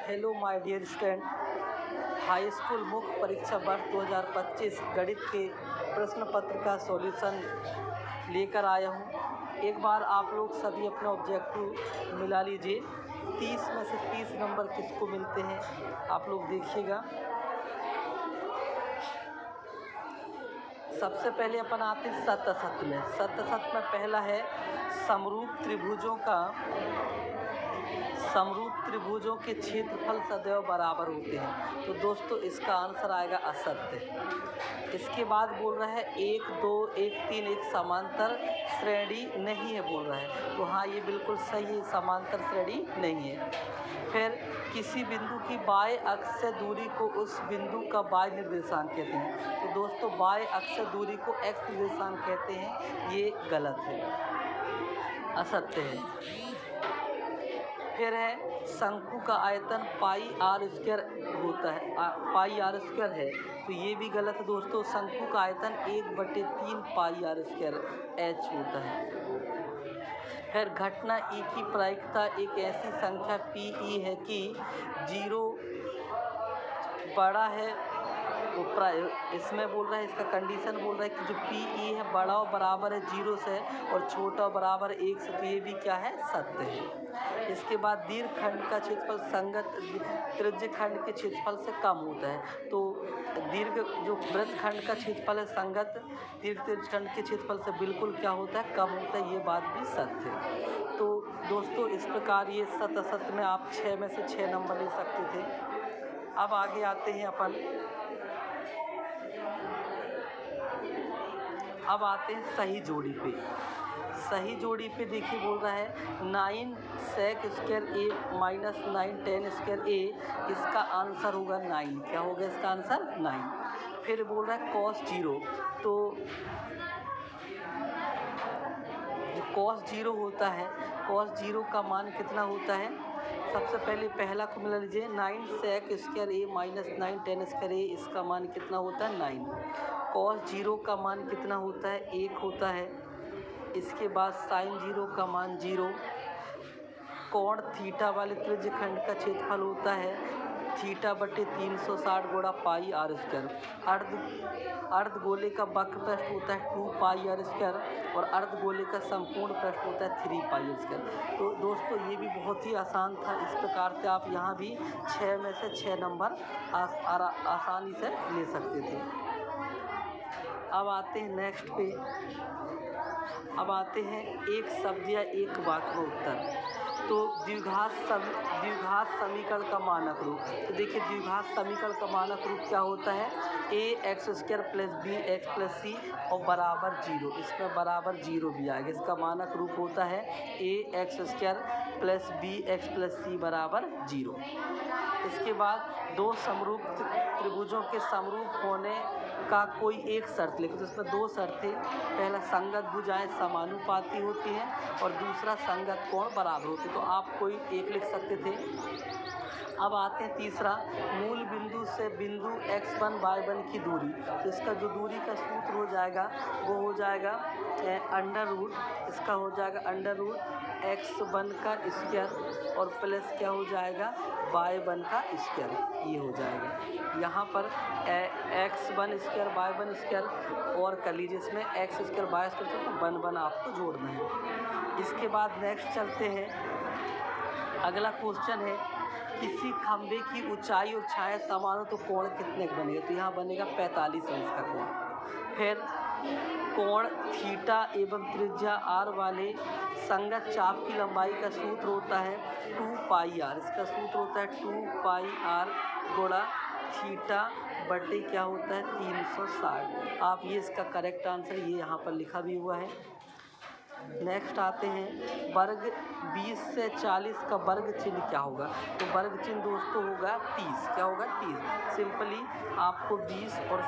Hello my dear student, high school मुख्य परीक्षा वर्ष 2025 गणित के प्रश्न पत्र का सॉल्यूशन लेकर आया हूँ। एक बार आप लोग सभी अपने ऑब्जेक्टिव मिला लीजिए। 30 में से 30 नंबर किसको मिलते हैं आप लोग देखिएगा। सबसे पहले अपन आते हैं सतसत में। सतसत में पहला है समरूप त्रिभुजों के क्षेत्रफल सदैव बराबर होते हैं। तो दोस्तों इसका आंसर आएगा असत्य। इसके बाद बोल रहा है 1 2 1 3 एक समांतर श्रेणी नहीं है बोल रहा है। तो हाँ, ये बिल्कुल सही है, समांतर श्रेणी नहीं है। फिर किसी बिंदु की बाएं अक्ष से दूरी को उस बिंदु का बाह्य निर्देशांक कहते हैं। तो दोस्तों बाएं अक्ष से दूरी को एक्स निर्देशांक कहते हैं, ये गलत है, असत्य है। फिर है शंकु का आयतन पाई आर स्क्वायर होता है, पाई आर स्क्वायर है। तो ये भी गलत है दोस्तों। शंकु का आयतन 1/3 पाई आर स्क्वायर एच होता है। फिर घटना ई की प्रायिकता एक ऐसी संख्या पी ई है कि 0 बड़ा है, वो इसमें बोल रहा है, इसका कंडीशन बोल रहा है कि जो पी ई है बड़ा और बराबर है 0 से और छोटा और बराबर 1 से। तो ये भी क्या है, सत्य है। इसके बाद दीर्घ खंड का क्षेत्रफल संगत त्रिज्य खंड के क्षेत्रफल से कम होता है। तो दीर्घ जो वृत्त खंड का क्षेत्रफल है संगत दीर्घ त्रिज्य खंड के क्षेत्रफल से बिल्कुल क्या होता है, कम होता है। ये बात भी सत्य है। तो दोस्तों इस प्रकार ये सत असत्य में आप 6 में से 6 नंबर ले सकते थे। अब आगे आते हैं अपन, अब आते हैं सही जोड़ी पे। सही जोड़ी पे देखिए बोल रहा है 9 sec स्क्वायर ए माइनस 9 tan स्क्वायर ए, इसका आंसर होगा 9। क्या होगा इसका आंसर, 9। फिर बोल रहा है cos 0। तो जो cos 0 होता है, cos 0 का मान कितना होता है, सबसे पहले पहला को मिला लीजिए 9 sec स्क्वायर ए माइनस 9 tan स्क्वायर ए, इसका मान कितना होता है, 9। cos 0 का मान कितना होता है, 1 होता है। इसके बाद sin 0 का मान 0। कोण थीटा वाले त्रिज्य खंड का क्षेत्रफल होता है θ/360 गुणा पाई आर स्क्वायर। अर्धगोले का वक्र पृष्ठ होता है 2 पाई आर स्क्वायर और अर्धगोले का संपूर्ण पृष्ठ होता है 3 पाई आर स्क्वायर। तो दोस्तों ये भी बहुत ही आसान था। इस प्रकार से आप यहाँ भी 6 में से 6 नंबर आसानी से ले सकते थे। अब आते हैं नेक्स्ट पे, अब आते हैं एक शब्द या एक वाक्य का उत्तर। तो द्विघात समीकरण का मानक रूप। तो देखिए द्विघात समीकरण का मानक रूप क्या होता है, ax square plus B X plus C और बराबर 0। इसमें बराबर 0 भी आएगा। इसका मानक रूप होता है ax square plus B X plus C बराबर 0। इसके बाद दो समरूप त्रिभुजों के समरूप होने का कोई एक शर्त लिखो। तो इसमें 2 शर्तें, पहला संगत भुजाएं समानुपाती होती हैं और दूसरा संगत कोण बराबर होते हैं। तो आप कोई एक लिख सकते थे। अब आते हैं तीसरा, मूल बिंदु से बिंदु x1 y1 की दूरी। तो इसका जो दूरी का सूत्र हो जाएगा वो हो जाएगा अंडर रूट, इसका हो जाएगा अंडर रूट x1 का स्क्वायर और प्लस क्या हो जाएगा y1 का स्क्वायर, ये हो जाएगा। यहाँ पर x1 स्क्वायर y1 स्क्वायर और कर लीजिए, इसमें x स्क्वायर y स्क्वायर तो 1 आपको जोड़ना है। इसके बाद नेक्स्ट चलते हैं, अगला क्वेश्चन है किसी खंभे की ऊंचाई और छाया समान हो तो कोण कितने का बनेगा। तो यहाँ बनेगा 45 है इसका कोण। फिर कोण थीटा एवं त्रिज्या आर वाले संगत चाप की लंबाई का सूत्र होता है 2 पाई आर। इसका सूत्र होता है 2 पाई आर गुणा थीटा बटे क्या होता है 360। आप ये इसका करेक्ट आंसर ये यहाँ पर लिखा भी हुआ है। नेक्स्ट आते हैं वर्ग 20 से 40 का वर्ग चिन्ह क्या होगा। तो वर्ग चिन्ह दोस्तों होगा 30। क्या होगा, 30। सिंपली आपको 20 और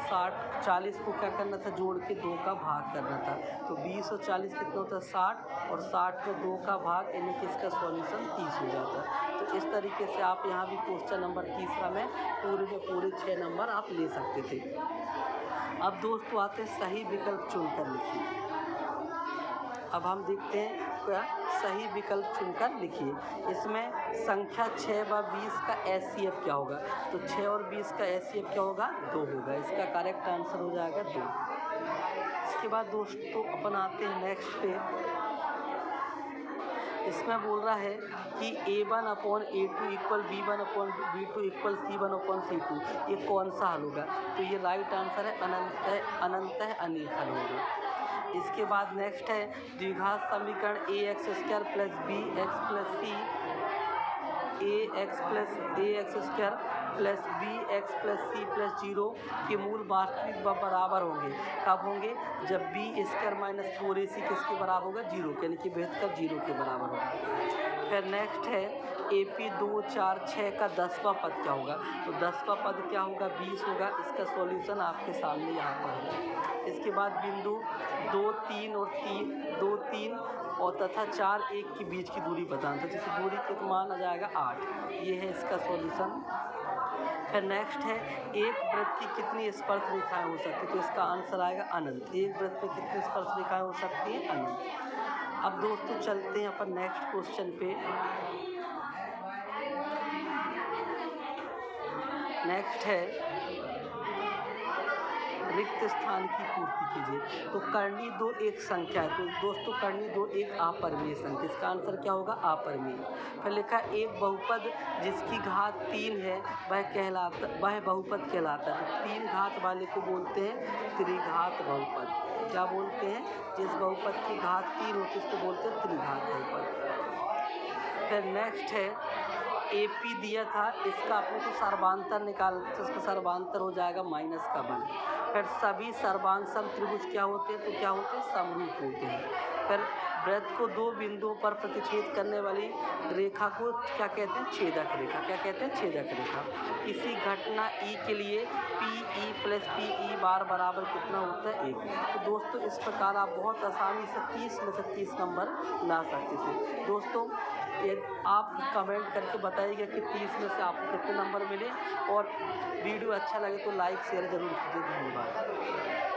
40 को क्या करना था, जोड़ के 2 का भाग करना था। तो 20 और 40 कितना होता है 60 और 60 में 2 का भाग, यानी कि इसका सॉल्यूशन 30 हो जाता है। तो इस तरीके से आप यहाँ भी क्वेश्चन नंबर तीसरा में पूरे 6 नंबर आप ले सकते थे। अब दोस्तों आते हैं सही विकल्प चुनकर लिखिए। अब हम देखते हैं क्या सही विकल्प चुनकर लिखिए। इसमें संख्या 6 व 20 का HCF क्या होगा? तो 6 और 20 का HCF क्या होगा? 2 होगा। इसका करेक्ट आंसर हो जाएगा 2। इसके बाद दोस्तों अपन आते हैं नेक्स्ट पे। इसमें बोल रहा है कि A1/A2 equal B1/B2 equal C1/C2, ये कौन सा हल होगा? तो ये राइट आंसर है अनंतः अनेक हल होगा। इसके बाद नेक्स्ट है द्विघात समीकरण ax² plus bx plus c ax square plus bx plus c plus 0 के मूल वास्तविक व बराबर होंगे। कब होंगे? जब b स्क्वायर माइनस 4ac किसके बराबर होगा? 0 यानी कि बेहतर 0 के बराबर होगा। फिर नेक्स्ट है AP 2, 4, 6 का 10वां पद क्या होगा? तो 10वां पद क्या होगा? 20 होगा। इसका सॉल्यूशन आपके सामने यहाँ पर है। इसके बाद बिंदु 2, 3 और तथा 4, 1 के बीच की दूरी बताना था, जिसकी दूरी कितना मान आ जाएगा 8। ये है इसका सॉल्यूशन। फिर नेक्स्ट है एक वृत्त की कितनी स्पर्श रेखाएं हो सकती है? तो इसका आंसर आएगा अनंत। एक वृत्त में कितनी स्पर्श रेखाएं हो सकती हैं? अनंत। अब दोस्तों चलते हैं अपन नेक्स्ट क्वेश्चन पे। नेक्स्ट है रिक्त स्थान की पूर्ति कीजिए। तो कर्णी 2 एक संख्या है। तो दोस्तों कर्णी 2 एक अपरिमेय संख्या। इसका आंसर क्या होगा? अपरिमेय। फिर लिखा एक बहुपद जिसकी घात 3 है वह बहुपद कहलाता है। तो 3 घात वाले को बोलते हैं त्रिघात बहुपद। क्या बोलते हैं? जिस बहुपद की घात 3 होती है उसको बोलते हैं त्रिघात बहुपद। फिर नेक्स्ट है AP दिया था, इसका अपने को सर्वांतर निकाल, इसका सर्वांतर हो जाएगा -1। फिर सभी सर्वांग सम त्रिभुज क्या होते हैं? तो क्या होते हैं? समरूप होते हैं। फिर वृत्त को 2 बिंदुओं पर प्रतिच्छेद करने वाली रेखा को क्या कहते हैं? छेदक रेखा। क्या कहते हैं? छेदक रेखा। किसी घटना E के लिए PE प्लस PE बार बराबर कितना होता है? 1। तो दोस्तों इस प्रकार आप बहुत आसानी से 30 में से 30 नंबर ला सकते थे। दोस्तों आप कमेंट करके बताइएगा कि 30 में से आपको कितने नंबर मिले, और वीडियो अच्छा लगे तो लाइक शेयर ज़रूर कीजिए। धन्यवाद।